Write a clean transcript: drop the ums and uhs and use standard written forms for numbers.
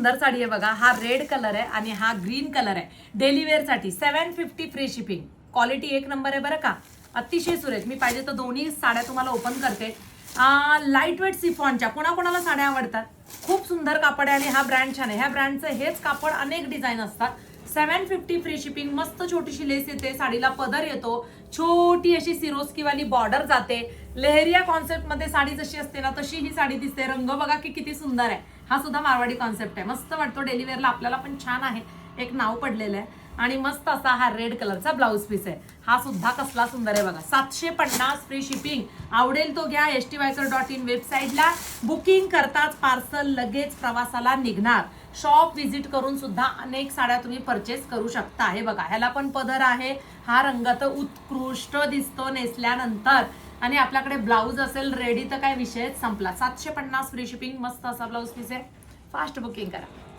सुंदर साडी आहे बघा. हा रेड कलर आहे आणि हा ग्रीन कलर आहे. डेली वेअर साठी 750 फ्री शिपिंग. क्वालिटी एक नंबर आहे बरं का, अतिशय सुरेख. मी पाहिजे तर दोन्ही साड्या तुम्हाला ओपन करते. लाईट वेट सिफॉनच्या कोणाकोणाला साड्या आवडतात. खूप सुंदर कापड आहे आणि हा ब्रँड छान आहे. ह्या ब्रँडचं हेच कापड अनेक डिझाईन असतात. 750 फ्री शिपिंग. मस्त छोटीशी लेस येते, साडीला पदर येतो, छोटी अशी सिरोस्कीवाली बॉर्डर जाते. लेहरिया कॉन्सेप्ट मध्ये साडी जशी असते ना तशी ही साडी दिसते. रंग बघा की किती सुंदर आहे. हा सुद्धा मारवाडी कॉन्सेप्ट आहे. मस्त वाटतो डेली वेअरला, आपल्याला पण छान आहे. एक नाव पडलेलं आहे आणि मस्त असा हा रेड कलरचा ब्लाऊज पीस आहे. हा सुद्धा कसला सुंदर आहे बघा. 750 फ्री शिपिंग. आवडेल तो घ्या. styvaikar.in वेबसाईटला बुकिंग करताच पार्सल लगेच प्रवासाला निघणार. शॉप व्हिजिट करून सुद्धा अनेक साड्या तुम्ही परचेस करू शकता. हे बघा, ह्याला पण पदर आहे. हा रंग तर उत्कृष्ट दिसतो नेसल्यानंतर आणि आपल्याकडे ब्लाऊज असेल रेडी तर काय विषयच संपला. 750 फ्री शिपिंग. मस्त असा ब्लाऊज पीस आहे. फास्ट बुकिंग करा.